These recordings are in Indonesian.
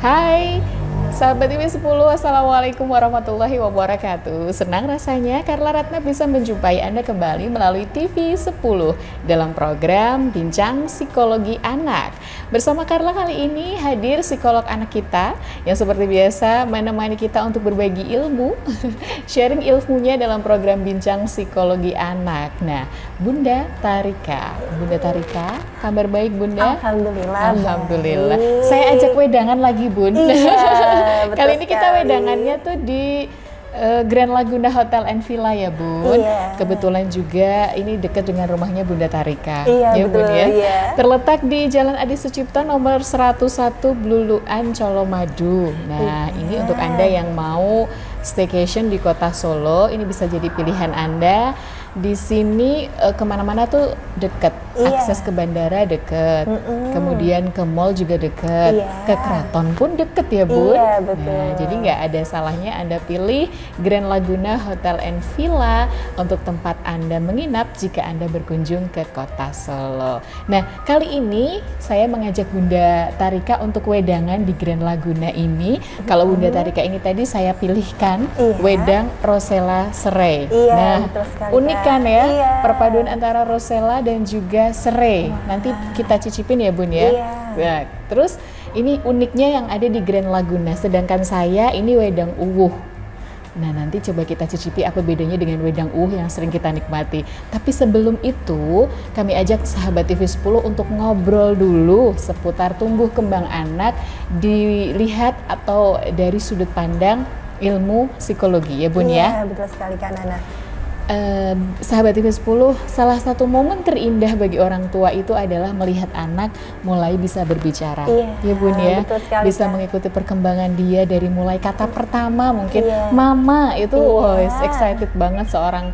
Hai, sahabat TV10, Assalamualaikum warahmatullahi wabarakatuh. Senang rasanya Carla Ratna bisa menjumpai Anda kembali melalui TV10 dalam program Bincang Psikologi Anak. Bersama Carla kali ini hadir psikolog anak kita yang seperti biasa menemani kita untuk berbagi ilmu, sharing ilmunya dalam program Bincang Psikologi Anak. Nah, Bunda Tarika. Bunda Tarika, kabar baik Bunda? Alhamdulillah. Alhamdulillah. Saya ajak wedangan lagi Bun. Iya, betul kali ini kita sekali. wedangannya tuh di Grand Laguna Hotel and Villa ya Bun. Iya. Kebetulan juga ini dekat dengan rumahnya Bunda Tarika. Iya, ya, betul, Bun ya. iya. Terletak di Jalan Adi Sucipto nomor 101 Bluluan, Colomadu. Nah, ini untuk Anda yang mau staycation di kota Solo, ini bisa jadi pilihan Anda. Di sini kemana-mana tuh deket, akses ke bandara deket, kemudian ke mall juga deket, ke keraton pun deket ya Bun. Iya, betul. Nah, jadi nggak ada salahnya Anda pilih Grand Laguna Hotel and Villa untuk tempat Anda menginap jika Anda berkunjung ke kota Solo. Nah, kali ini saya mengajak Bunda Tarika untuk wedangan di Grand Laguna ini. Kalau Bunda Tarika ini tadi saya pilihkan wedang Rosella serai. Iya, Nah, betul sekali, unik Kak. kan ya, Iya. perpaduan antara Rosella dan juga serai. Nanti kita cicipin ya Bun ya. Iya. Nah, terus ini uniknya yang ada di Grand Laguna, sedangkan saya ini wedang uwuh. Nah, nanti coba kita cicipi apa bedanya dengan wedang uwuh yang sering kita nikmati. Tapi sebelum itu, kami ajak sahabat TV10 untuk ngobrol dulu seputar tumbuh kembang anak dilihat atau dari sudut pandang ilmu psikologi ya Bun ya. Iya, betul sekali Kak Nana. Sahabat TV10, salah satu momen terindah bagi orang tua itu adalah melihat anak mulai bisa berbicara. Ya Bun ya, betul sekali, bisa Kak. mengikuti perkembangan dia dari mulai kata pertama mungkin mama itu excited banget seorang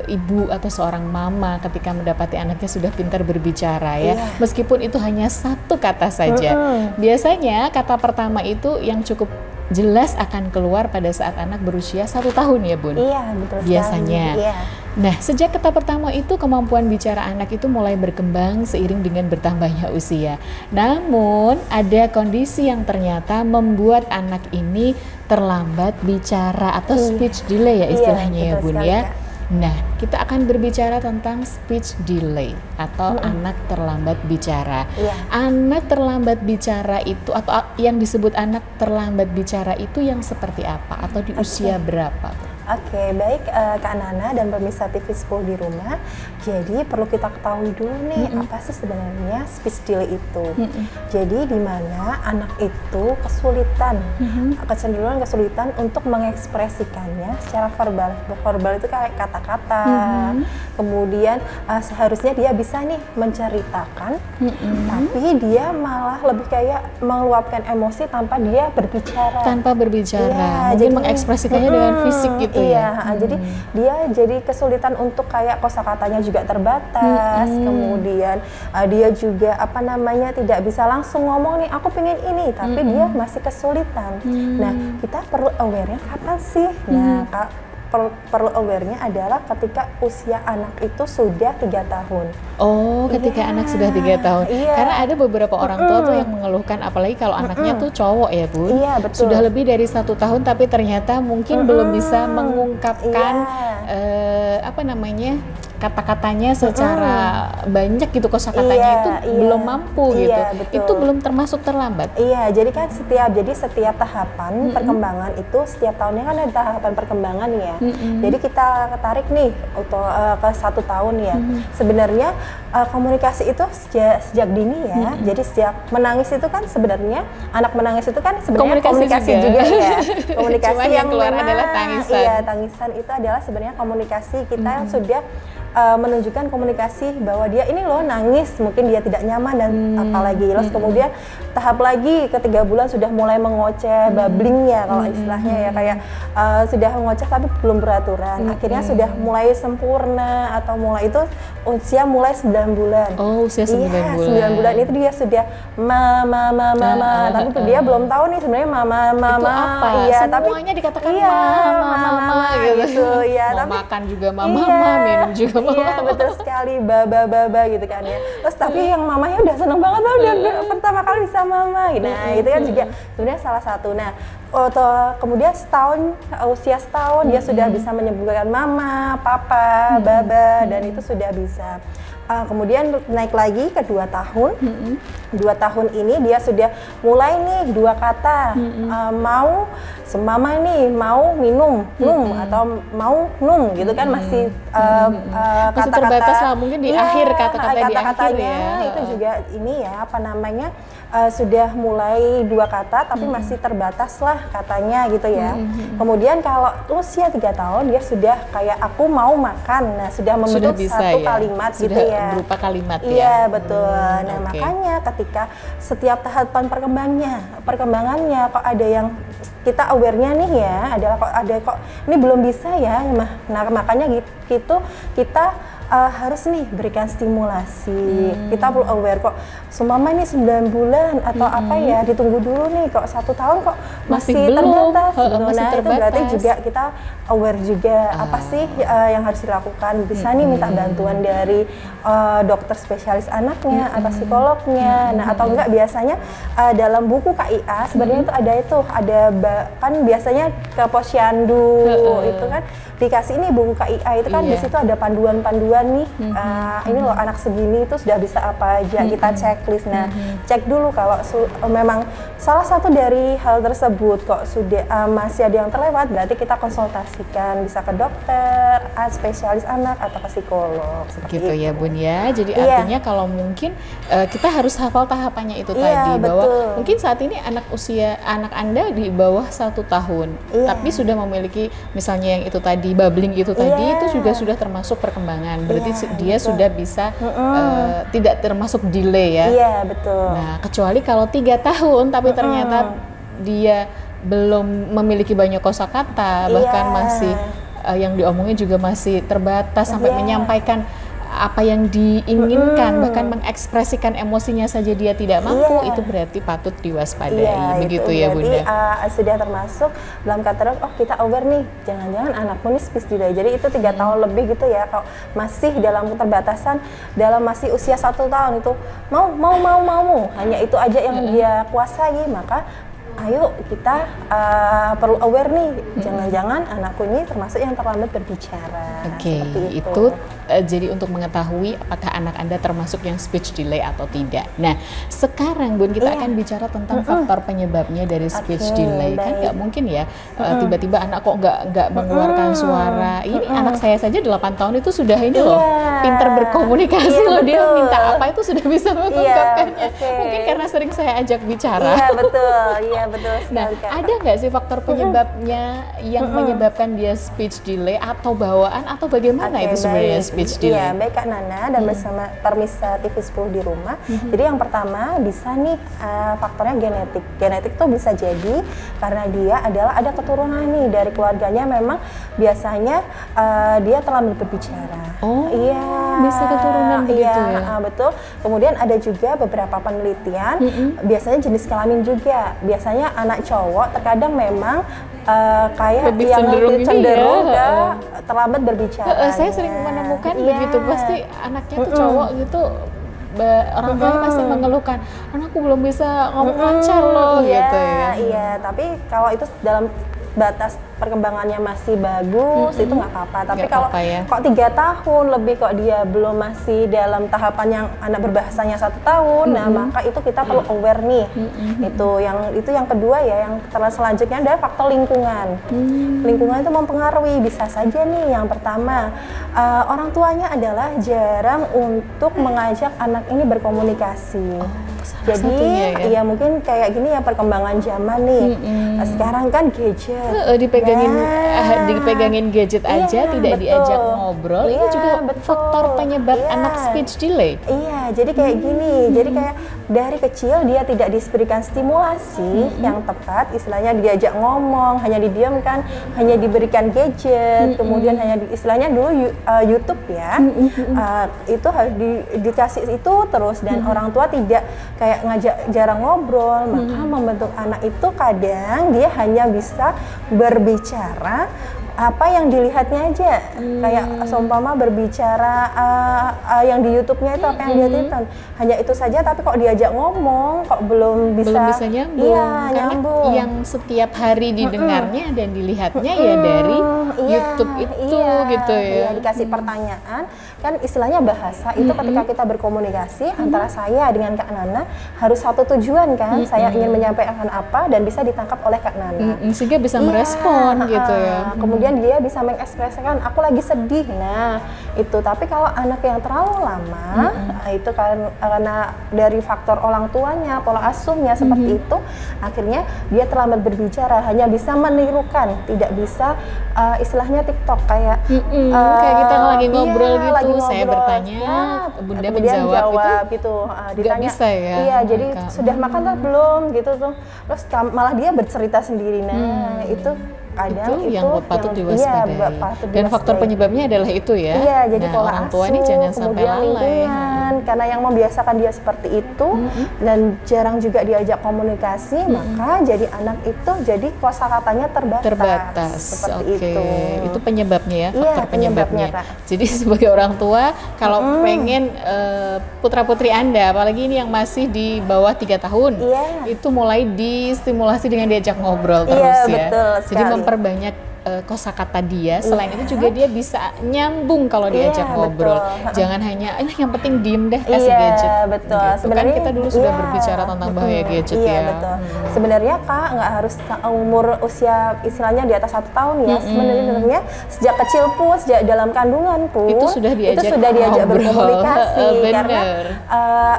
ibu atau seorang mama ketika mendapati anaknya sudah pintar berbicara ya. Meskipun itu hanya satu kata saja. Biasanya kata pertama itu yang cukup jelas akan keluar pada saat anak berusia 1 tahun ya Bun. Iya, betul sekali. Biasanya. Iya. Nah, sejak kata pertama itu kemampuan bicara anak itu mulai berkembang seiring dengan bertambahnya usia. Namun, ada kondisi yang ternyata membuat anak ini terlambat bicara atau speech delay ya istilahnya ya betul Bun sekali, ya. Kak. Nah, kita akan berbicara tentang speech delay atau anak terlambat bicara. Anak terlambat bicara itu atau yang disebut anak terlambat bicara itu yang seperti apa atau di usia berapa? Oke, baik Kak Nana dan pemirsa TV10 di rumah. Jadi perlu kita ketahui dulu nih apa sih sebenarnya speech delay itu. Jadi di mana anak itu kecenderungan kesulitan untuk mengekspresikannya secara verbal. Verbal itu kayak kata-kata. Kemudian seharusnya dia bisa nih menceritakan, tapi dia malah lebih kayak meluapkan emosi tanpa dia berbicara. Tanpa berbicara, Iya, mungkin jadi mengekspresikannya dengan fisik gitu ya. Jadi dia jadi kesulitan untuk kayak kosakatanya juga terbatas. Kemudian dia juga tidak bisa langsung ngomong nih aku pengen ini, tapi dia masih kesulitan. Nah, kita perlu aware-nya kapan sih? Nah, perlu aware-nya adalah ketika usia anak itu sudah 3 tahun. Oh, ketika anak sudah 3 tahun. Karena ada beberapa orang tua tuh yang mengeluhkan, apalagi kalau anaknya tuh cowok ya Bun. Iya, betul. Sudah lebih dari 1 tahun tapi ternyata mungkin belum bisa mengungkapkan kata-katanya secara banyak gitu, kosakatanya itu belum mampu gitu. Betul. Itu belum termasuk terlambat. Iya, jadi kan setiap tahapan perkembangan itu setiap tahunnya kan ada tahapan perkembangan ya. Jadi kita tarik nih untuk ke 1 tahun ya. Sebenarnya komunikasi itu sejak dini ya. Jadi sejak menangis itu kan sebenarnya anak menangis itu kan sebenarnya komunikasi juga ya. Komunikasi Cuman yang keluar adalah tangisan. Iya, tangisan itu adalah sebenarnya komunikasi kita yang sudah menunjukkan komunikasi bahwa dia ini loh nangis, mungkin dia tidak nyaman dan apalagi. Terus kemudian tahap lagi ke 3 bulan sudah mulai mengoceh, babbling ya kalau istilahnya ya, kayak sudah mengoceh tapi belum beraturan. Akhirnya sudah mulai sempurna atau mulai itu usia mulai 9 bulan. Oh, usia 9 iya, bulan. 9 bulan itu dia sudah mama. Tapi dia belum tahu nih sebenarnya mama. Itu apa? Iya, semuanya dikatakan iya, mama gitu. Ya, mau tapi makan juga mama, iya, minum juga mama. Iya, betul sekali, baba gitu kan ya. Terus tapi yang mamanya udah seneng banget loh, udah pertama kali bisa mama. Nah, itu kan juga sebenarnya salah satu. Nah, kemudian usia setahun dia sudah bisa menyebutkan mama, papa, baba, dan itu sudah bisa. Kemudian naik lagi ke 2 tahun. 2 tahun ini dia sudah mulai nih 2 kata, mau semama nih, mau minum, atau mau num gitu kan, masih kata-kata terbatas lah mungkin di akhir kata-kata di akhir ya. Itu juga ini ya apa namanya, sudah mulai 2 kata tapi masih terbatas lah katanya gitu ya. Kemudian kalau usia 3 tahun dia sudah kayak aku mau makan, nah sudah membentuk satu kalimat sudah gitu ya, berupa kalimat ya. Iya betul. Nah makanya ketika setiap tahapan perkembangannya kok ada yang kita aware-nya nih ya, adalah kok ini belum bisa ya. Nah makanya gitu kita harus nih berikan stimulasi. Kita perlu aware kok semama ini 9 bulan atau apa ya, ditunggu dulu nih kok 1 tahun kok masih terbatas. Nah itu berarti juga kita aware juga apa sih yang harus dilakukan. Bisa nih minta bantuan dari dokter spesialis anaknya atau psikolognya. Nah atau enggak biasanya dalam buku KIA sebenarnya itu ada kan biasanya ke posyandu itu kan dikasih ini buku KIA itu kan di situ ada panduan-panduan nih, ini loh anak segini itu sudah bisa apa aja, kita checklist. Nah cek dulu kalau memang salah satu dari hal tersebut kok sudah masih ada yang terlewat, berarti kita konsultasikan bisa ke dokter, spesialis anak atau ke psikolog gitu itu. Ya Bun ya, jadi artinya kalau mungkin kita harus hafal tahapannya itu tadi, bahwa mungkin saat ini anak Anda di bawah 1 tahun, tapi sudah memiliki misalnya yang itu tadi bubbling itu tadi, itu juga sudah termasuk perkembangan. Berarti dia sudah bisa tidak termasuk delay ya. Iya, betul. Nah, kecuali kalau 3 tahun tapi ternyata dia belum memiliki banyak kosakata, bahkan masih yang diomongin juga masih terbatas sampai menyampaikan apa yang diinginkan, bahkan mengekspresikan emosinya saja dia tidak mampu, itu berarti patut diwaspadai. Begitu ya Bunda. Sudah termasuk dalam kategori kita aware nih, jangan-jangan anakku nih speech delay. Jadi itu 3 tahun lebih gitu ya, kalau masih dalam keterbatasan, dalam masih usia 1 tahun itu mau hanya itu aja yang dia kuasai, maka ayo kita perlu aware nih, jangan-jangan anakku ini termasuk yang terlambat berbicara. Oke, itu jadi untuk mengetahui apakah anak Anda termasuk yang speech delay atau tidak. Nah, sekarang Bun kita akan bicara tentang faktor penyebabnya dari speech delay. Kan nggak mungkin ya tiba-tiba anak kok nggak mengeluarkan suara. Ini anak saya saja 8 tahun itu sudah ini loh, pintar berkomunikasi loh, dia minta apa itu sudah bisa mengungkapkannya. Mungkin karena sering saya ajak bicara. Iya betul, betul. Nah, ada nggak sih faktor penyebabnya yang menyebabkan dia speech delay atau bawaan atau bagaimana itu sebenarnya speech delay? Iya, baik Kak Nana dan bersama Permisa TV 10 di rumah. Jadi yang pertama bisa nih faktornya genetik. Genetik tuh bisa jadi karena dia adalah ada keturunan nih dari keluarganya, memang biasanya dia terlambat berbicara. Oh, iya, bisa keturunan begitu ya? Betul. Kemudian ada juga beberapa penelitian, biasanya jenis kelamin juga. Biasanya anak cowok terkadang memang kayak lebih yang cenderung ke terlambat berbicara. Saya sering menemukan begitu, pasti anaknya tuh cowok gitu, orang tuanya pasti mengeluhkan, anakku belum bisa ngomong lancar loh gitu ya. Iya, tapi kalau itu dalam batas perkembangannya masih bagus, itu nggak apa-apa. Tapi kalau kok 3 tahun lebih kok dia belum masih dalam tahapan yang anak berbahasanya 1 tahun, nah maka itu kita perlu aware nih. Itu yang kedua ya, yang selanjutnya adalah faktor lingkungan. Lingkungan itu mempengaruhi, bisa saja nih yang pertama orang tuanya adalah jarang untuk mengajak anak ini berkomunikasi. Jadi ya mungkin kayak gini ya, perkembangan zaman nih. Sekarang kan gadget. Dipegangin gadget aja, tidak diajak ngobrol. Ini juga faktor penyebab anak speech delay. Iya, jadi kayak gini. Jadi kayak dari kecil dia tidak diberikan stimulasi yang tepat, istilahnya diajak ngomong, hanya didiamkan, hanya diberikan gadget, kemudian hanya istilahnya dulu YouTube ya, itu harus dikasih itu terus, dan orang tua tidak kayak ngajak, jarang ngobrol, maka membentuk anak itu kadang dia hanya bisa berbicara apa yang dilihatnya aja, kayak seumpama berbicara yang di YouTube-nya itu apa yang dia tonton, hanya itu saja, tapi kok diajak ngomong kok belum bisa nyambung. Iya, karena nyambung. yang setiap hari didengarnya dan dilihatnya ya dari YouTube itu gitu ya. Iya, dikasih pertanyaan, kan istilahnya bahasa itu ketika kita berkomunikasi antara saya dengan Kak Nana harus satu tujuan kan, saya ingin menyampaikan apa dan bisa ditangkap oleh Kak Nana. Sehingga bisa merespon gitu ya. Kemudian dia bisa mengekspresikan aku lagi sedih, nah itu. Tapi kalau anak yang terlalu lama, itu karena dari faktor orang tuanya, pola asuhnya seperti itu, akhirnya dia terlambat berbicara, hanya bisa menirukan, tidak bisa istilahnya TikTok kayak kayak kita lagi ngobrol gitu, lagi saya ngobrol, bertanya, Bunda menjawab gitu, nggak ditanya, bisa ya. iya, jadi sudah makan atau belum gitu tuh, terus malah dia bercerita sendiri, nah itu kadang itu yang patut diwaspadai. Dan faktor penyebabnya adalah itu ya. Iya, jadi pola orang tua asuh, ini jangan sampai lalai. Lingkungan, karena yang membiasakan dia seperti itu dan jarang juga diajak komunikasi, maka jadi anak itu jadi kosakatanya terbatas. Seperti itu. Itu penyebabnya ya, faktor penyebabnya. Kak. Jadi sebagai orang tua kalau pengen putra-putri Anda, apalagi ini yang masih di bawah 3 tahun, itu mulai distimulasi dengan diajak ngobrol terus ya. Betul jadi memperbanyak kosakata dia. Selain itu juga dia bisa nyambung kalau diajak ngobrol. Jangan hanya yang penting diem deh, kasih gadget. Betul. Gitu. Sebenarnya kan kita dulu sudah berbicara tentang bahaya gadget ya. Betul. Sebenarnya Kak nggak harus umur usia istilahnya di atas 1 tahun ya. Sebenarnya sejak kecil pun, sejak dalam kandungan pun itu sudah diajak berkomunikasi. Karena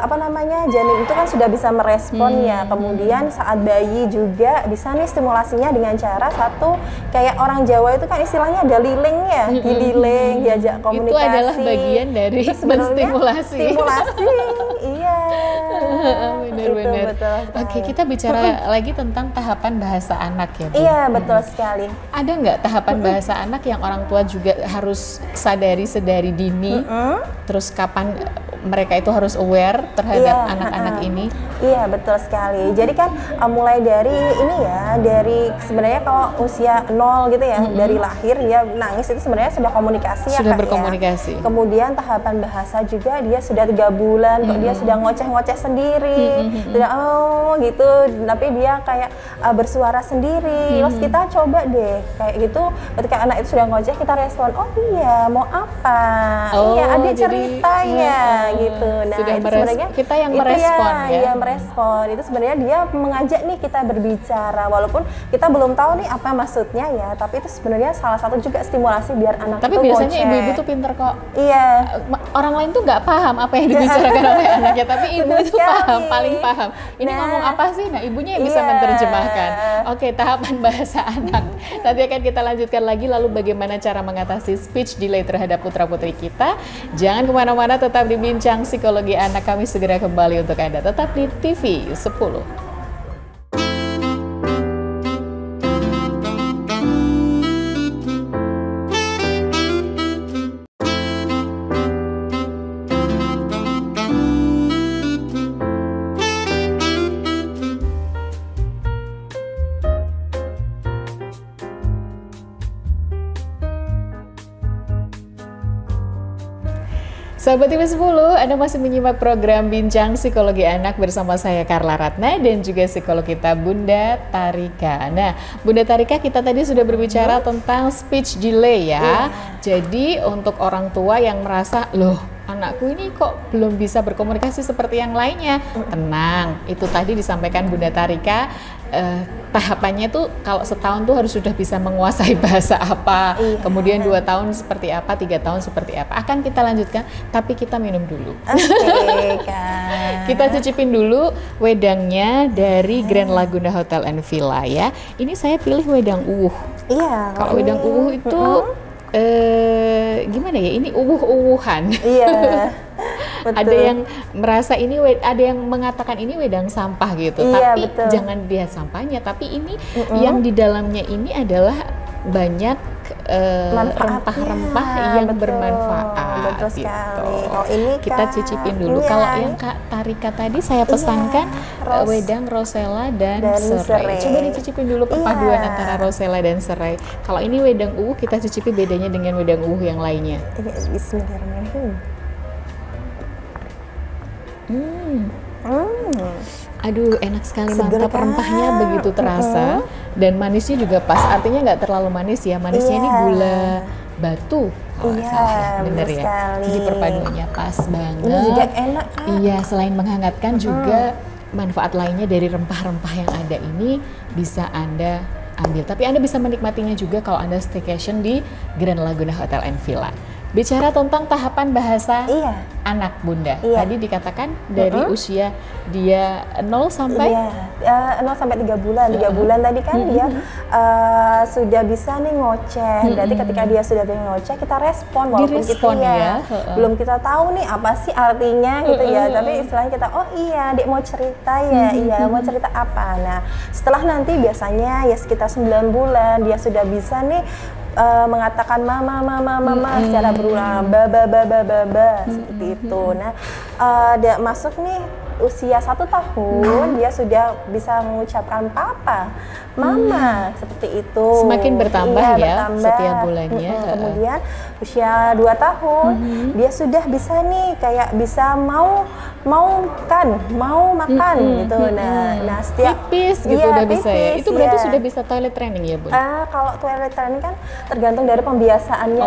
apa namanya, janin itu kan sudah bisa merespon ya. Kemudian saat bayi juga bisa nih stimulasinya dengan cara satu, kayak orang Jawa itu kan istilahnya ada liling ya, dililing, diajak komunikasi. Itu adalah bagian dari menstimulasi. Stimulasi, iya. Benar-benar. Oke, kita bicara lagi tentang tahapan bahasa anak ya, Bu. Iya, betul sekali. Ada nggak tahapan bahasa anak yang orang tua juga harus sadari sedari dini? Terus kapan mereka itu harus aware terhadap anak-anak ini? Iya, betul sekali. Jadi kan mulai dari ini ya, dari sebenarnya kalau usia 0 gitu ya, dari lahir dia nangis itu sebenarnya sudah komunikasi ya, sudah Kak, berkomunikasi. Ya. Kemudian tahapan bahasa juga dia sudah 3 bulan, kok dia sudah ngoceh-ngoceh sendiri, sudah gitu, tapi dia kayak bersuara sendiri. Terus kita coba deh kayak gitu, ketika anak itu sudah ngoceh kita respon, oh iya mau apa, iya ada cerita ya gitu. Nah sudah itu sebenarnya kita yang merespon ya. Merespon itu sebenarnya dia mengajak nih kita berbicara, walaupun kita belum tahu nih apa maksudnya ya, tapi itu sebenarnya salah satu juga stimulasi biar anak tapi itu biasanya ngoceh. Ibu-ibu tuh pinter kok. Iya. Orang lain tuh nggak paham apa yang dibicarakan oleh anaknya, tapi ibu itu paham, paling paham. Ini ngomong apa sih? Nah, ibunya yang bisa menerjemahkan. Oke, tahapan bahasa anak. Nanti akan kita lanjutkan lagi, lalu bagaimana cara mengatasi speech delay terhadap putra-putri kita. Jangan kemana-mana, tetap di Bincang Psikologi Anak. Kami segera kembali untuk Anda. Tetap di TV 10. Sahabat TV 10, Anda masih menyimak program Bincang Psikologi Anak bersama saya Carla Ratna dan juga psikolog kita Bunda Tarika. Nah, Bunda Tarika, kita tadi sudah berbicara tentang speech delay ya. Jadi untuk orang tua yang merasa, loh anakku ini kok belum bisa berkomunikasi seperti yang lainnya, tenang, itu tadi disampaikan Bunda Tarika. Tahapannya tuh kalau setahun tuh harus sudah bisa menguasai bahasa apa, kemudian 2 tahun seperti apa, 3 tahun seperti apa. Akan kita lanjutkan, tapi kita minum dulu. Kita cicipin dulu wedangnya dari Grand Laguna Hotel and Villa ya. Ini saya pilih wedang uwuh. Iya. Kalau wedang uwuh itu gimana ya? Ini uwuh-uwuhan. Iya. Ada yang merasa ini, ada yang mengatakan ini wedang sampah gitu. Iya, tapi betul. jangan lihat sampahnya, tapi ini yang di dalamnya ini adalah banyak rempah-rempah yang betul, bermanfaat. betul gitu. sekali. Kalau ini Kita Kak, cicipin dulu. iya. Kalau yang Kak Tarika tadi saya pesankan wedang rosella dan serai. Coba dicicipin dulu perpaduan antara rosella dan serai. Kalau ini wedang uwuh, kita cicipi bedanya dengan wedang uwuh yang lainnya. Bismillahirrahmanirrahim. Aduh, enak sekali, Seger mantap, kan? rempahnya begitu terasa dan manisnya juga pas. Artinya nggak terlalu manis ya, manisnya ini gula batu kalau nggak salah ya, bener ya. sekali. Jadi perpaduannya pas banget. Ini juga enak kan? Iya, selain menghangatkan juga manfaat lainnya dari rempah-rempah yang ada ini bisa Anda ambil. Tapi Anda bisa menikmatinya juga kalau Anda staycation di Grand Laguna Hotel and Villa. Bicara tentang tahapan bahasa anak Bunda, tadi dikatakan dari usia dia 0 sampai 0 sampai 3 bulan. 3 bulan tadi kan dia sudah bisa nih ngoceh. Berarti ketika dia sudah bisa ngoceh, kita respon walaupun Direspon kita belum kita tahu nih apa sih artinya gitu ya. Tapi istilahnya kita, oh iya, Dek mau cerita ya. Iya, mau cerita apa. Nah, setelah nanti biasanya ya sekitar 9 bulan dia sudah bisa nih mengatakan mama secara berulang, ba seperti itu. Nah, dia masuk nih usia 1 tahun, dia sudah bisa mengucapkan papa, mama, seperti itu. Semakin bertambah ya bertambah. setiap bulannya. Kemudian usia 2 tahun, dia sudah bisa nih kayak bisa mau makan gitu. Nah setiap pipis gitu udah bisa ya. pipis, Itu berarti sudah bisa toilet training ya, Bun? Kalau toilet training kan tergantung dari pembiasaannya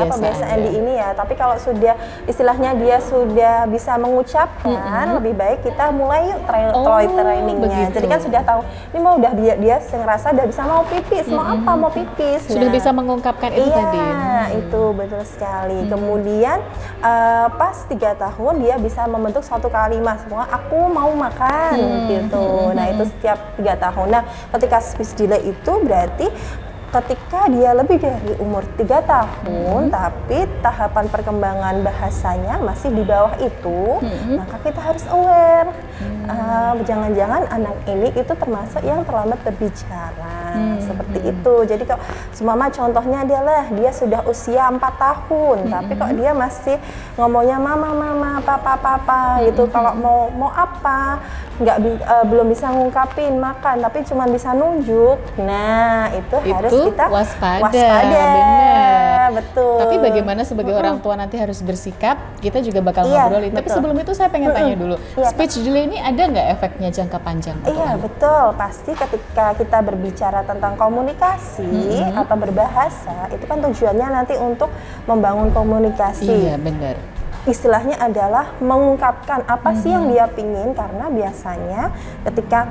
pembiasaan di ini ya. Tapi kalau sudah istilahnya dia sudah bisa mengucapkan, lebih baik kita mulai yuk toilet trainingnya. Jadi kan sudah tahu ini mau udah dia ngerasa udah bisa mau pipis, mau pipis. Sudah bisa mengungkapkan itu tadi. Iya, itu betul sekali. Kemudian pas 3 tahun dia bisa membentuk suatu kalimat semua, aku mau makan gitu. Nah itu setiap 3 tahun. Nah ketika speech delay itu berarti ketika dia lebih dari umur 3 tahun, tapi tahapan perkembangan bahasanya masih di bawah itu, maka kita harus aware. Jangan-jangan anak ini itu termasuk yang terlambat berbicara, seperti itu. Jadi kok semama contohnya adalah dia sudah usia 4 tahun, tapi kok dia masih ngomongnya mama, papa gitu. Kalau mau apa, belum bisa ngungkapin makan, tapi cuma bisa nunjuk. Nah itu harus kita waspada. Benar. Betul. Tapi bagaimana sebagai orang tua nanti harus bersikap, kita juga bakal ngobrolin. Tapi sebelum itu saya pengen tanya dulu, speech delay ini ada nggak efeknya jangka panjang? Iya betul, pasti ketika kita berbicara tentang komunikasi atau berbahasa, itu kan tujuannya nanti untuk membangun komunikasi. Iya benar. Istilahnya adalah mengungkapkan apa sih yang dia pingin, karena biasanya ketika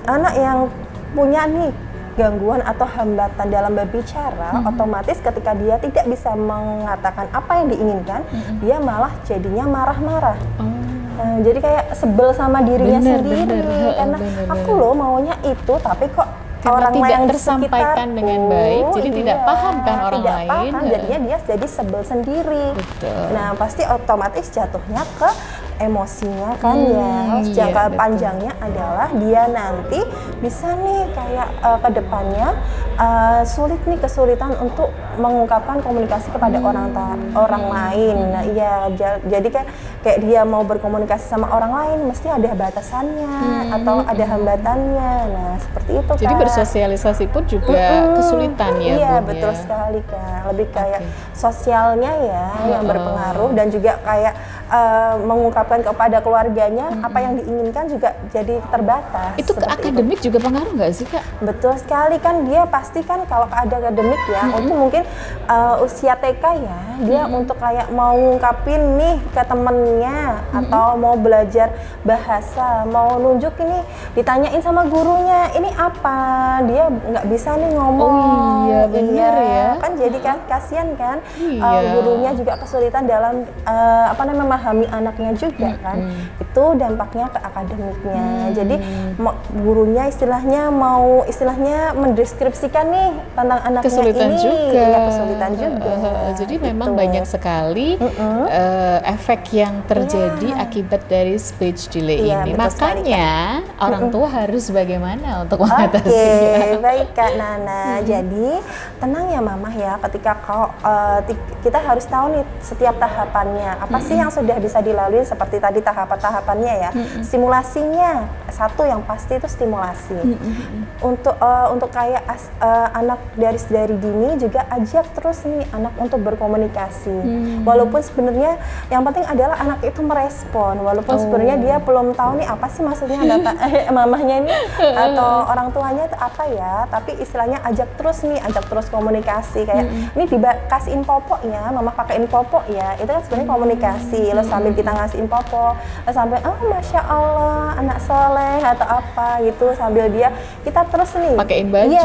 anak yang punya nih gangguan atau hambatan dalam berbicara, otomatis ketika dia tidak bisa mengatakan apa yang diinginkan, dia malah jadinya marah-marah. Jadi kayak sebel sama dirinya sendiri, karena aku loh maunya itu, tapi kok karena orang tidak lain tersampaikan dengan baik, jadi tidak paham kan orang lain. Jadinya dia jadi sebel sendiri. Betul. Nah pasti otomatis jatuhnya ke emosinya kan ya. Jangka panjangnya adalah dia nanti bisa nih kayak kedepannya kesulitan untuk mengungkapkan komunikasi kepada orang lain. Nah iya, jadi kayak dia mau berkomunikasi sama orang lain mesti ada batasannya atau ada hambatannya. Nah seperti itu kan. Jadi bersosialisasi pun juga kesulitan ya, Iya Bun, betul sekali Kak. Lebih kayak sosialnya ya yang berpengaruh, dan juga kayak mengungkapkan kepada keluarganya apa yang diinginkan juga jadi terbatas. Itu ke akademik juga pengaruh nggak sih Kak? Betul sekali kan, dia pasti kan kalau ada akademik ya, untuk mungkin usia TK ya, dia untuk kayak mau ngungkapin nih ke temennya atau mau belajar bahasa, mau nunjuk ini, ditanyain sama gurunya ini apa, dia nggak bisa nih ngomong. Oh iya benar ya. Kan jadi kan kasihan kan, gurunya juga kesulitan dalam memahami anaknya juga kan, itu dampaknya ke akademiknya. Jadi gurunya istilahnya mendeskripsikan nih tentang anaknya kesulitan ini, juga. ya kesulitan juga. Jadi memang banyak sekali efek yang terjadi akibat dari speech delay ini. Makanya orang tua harus bagaimana untuk mengatasinya? Baik Kak Nana. Jadi tenang ya Mama ya, ketika kita harus tahu nih setiap tahapannya. Apa sih yang sudah bisa dilalui seperti tadi tahapan-tahapannya ya. Stimulasinya satu yang pasti itu stimulasi. Untuk kayak anak dari dini juga ajak terus nih anak untuk berkomunikasi. Walaupun sebenarnya yang penting adalah anak itu merespon. Walaupun sebenarnya dia belum tahu nih apa sih maksudnya mamahnya ini atau orang tuanya itu apa ya. Tapi istilahnya ajak terus komunikasi kayak ini dikasihin popok ya, mama pakaiin popok ya. Itu kan sebenarnya komunikasi. Lalu sambil kita ngasihin popok, sampai masya Allah anak soleh atau apa gitu, sambil kita terus nih pakaiin baju,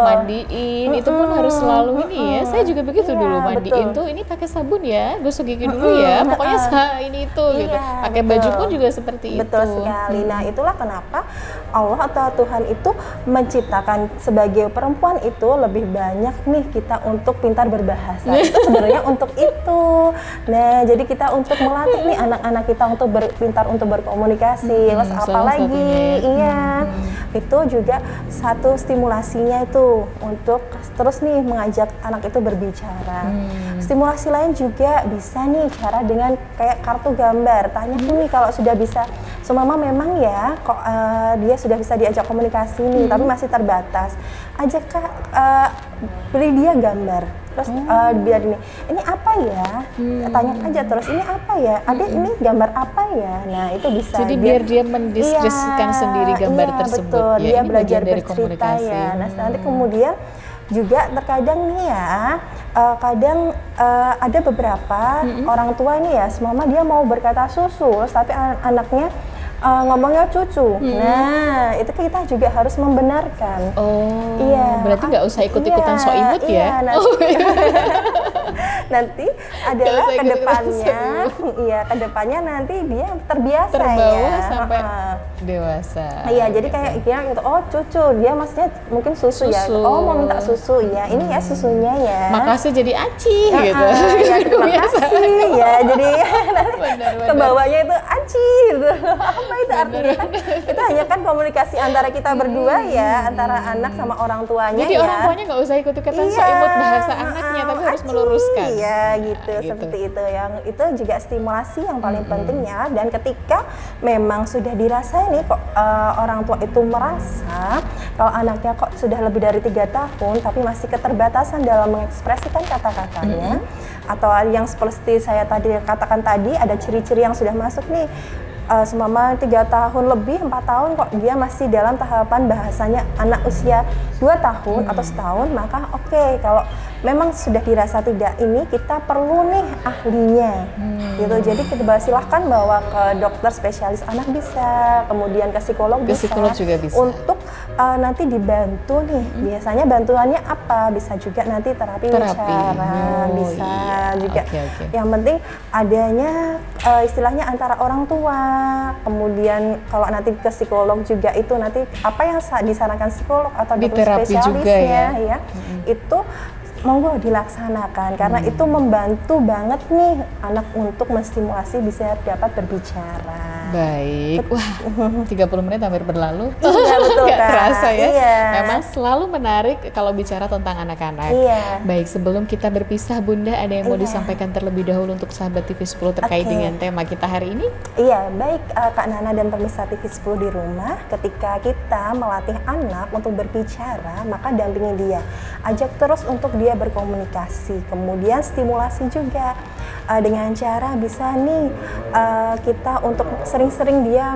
mandiin, itu pun harus selalu ini ya. Saya juga begitu dulu mandiin tuh ini pakai sabun ya, gosok gigi dulu ya. Pokoknya ini itu gitu. Pakai baju pun juga seperti itu. Betul sekali. Nah, itulah kenapa Allah atau Tuhan itu menciptakan sebagai perempuan itu lebih banyak nih kita untuk pintar berbahasa. Itu sebenarnya untuk itu. Nah, jadi kita untuk melatih nih anak-anak kita untuk pintar untuk berkomunikasi. Terus apalagi itu juga satu stimulasinya itu untuk terus nih mengajak anak itu berbicara. Stimulasi lain juga bisa nih cara dengan kayak kartu gambar. Tanya nih kalau sudah bisa, mama memang ya kok dia sudah bisa diajak komunikasi nih, tapi masih terbatas. Ajak beri dia gambar. Terus biar ini apa ya? Tanya aja terus ini apa ya? Adik ini gambar apa ya? Nah itu bisa. Jadi biar dia mendiskusikan sendiri gambar tersebut. Betul. Ya, dia ini belajar dari bercerita komunikasi. ya. Nah nanti kemudian juga terkadang nih ya, kadang ada beberapa orang tua ini ya, semama dia mau berkata susu, tapi anaknya ngomongnya cucu. Nah, itu kita juga harus membenarkan. Berarti nggak usah ikut-ikutan sok imut ya? Nanti adalah kedepannya nanti dia terbiasa terbawa sampai dewasa. Iya, jadi kayak kira gitu, cucu, dia maksudnya mungkin susu ya. Mau minta susu ya. Ini ya susunya ya. Makasih jadi aci gitu. Ya, terima kasih ya. Jadi kebawanya itu aci gitu. Apa itu artinya? Itu hanya kan komunikasi antara kita berdua ya, antara anak sama orang tuanya. Jadi orang tuanya nggak usah ikut-ikutan sok imut bahasa anaknya, tapi harus meluruskan. Iya gitu, seperti itu. Yang itu juga stimulasi yang paling penting ya. Dan ketika memang sudah dirasain nih kok orang tua itu merasa kalau anaknya kok sudah lebih dari 3 tahun tapi masih keterbatasan dalam mengekspresikan kata-katanya, atau yang seperti saya tadi katakan tadi ada ciri-ciri yang sudah masuk nih. Semama 3 tahun lebih, 4 tahun kok dia masih dalam tahapan bahasanya anak usia 2 tahun atau setahun, maka oke, kalau memang sudah dirasa tidak ini, kita perlu nih ahlinya gitu. Jadi kita silahkan bawa ke dokter spesialis anak bisa, kemudian ke psikolog juga bisa untuk nanti dibantu nih. Biasanya bantuannya apa? Bisa juga nanti terapi. Bicara bisa juga. Yang penting adanya istilahnya antara orang tua, kemudian kalau nanti ke psikolog juga itu nanti apa yang disarankan psikolog atau dokter spesialisnya ya, itu monggo dilaksanakan karena itu membantu banget nih anak untuk menstimulasi bisa dapat berbicara. Baik, wah 30 menit hampir berlalu. Iya betul Gak terasa ya. Iya. Memang selalu menarik kalau bicara tentang anak-anak. Iya. Baik, sebelum kita berpisah Bunda, ada yang mau disampaikan terlebih dahulu untuk sahabat TV 10 terkait dengan tema kita hari ini? Iya, baik Kak Nana dan pemirsa TV 10 di rumah, ketika kita melatih anak untuk berbicara, maka dampingi dia. Ajak terus untuk dia berkomunikasi, kemudian stimulasi juga dengan cara bisa nih kita untuk sering-sering dia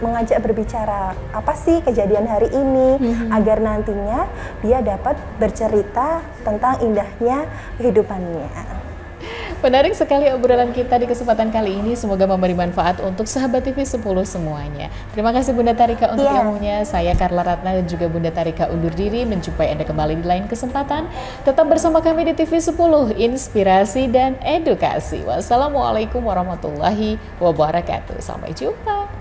mengajak berbicara apa sih kejadian hari ini agar nantinya dia dapat bercerita tentang indahnya kehidupannya. Menarik sekali obrolan kita di kesempatan kali ini. Semoga memberi manfaat untuk sahabat TV 10 semuanya. Terima kasih Bunda Tarika untuk ilmunya. Saya Carla Ratna dan juga Bunda Tarika undur diri. Menjumpai Anda kembali di lain kesempatan. Tetap bersama kami di TV 10, inspirasi dan edukasi. Wassalamualaikum warahmatullahi wabarakatuh. Sampai jumpa.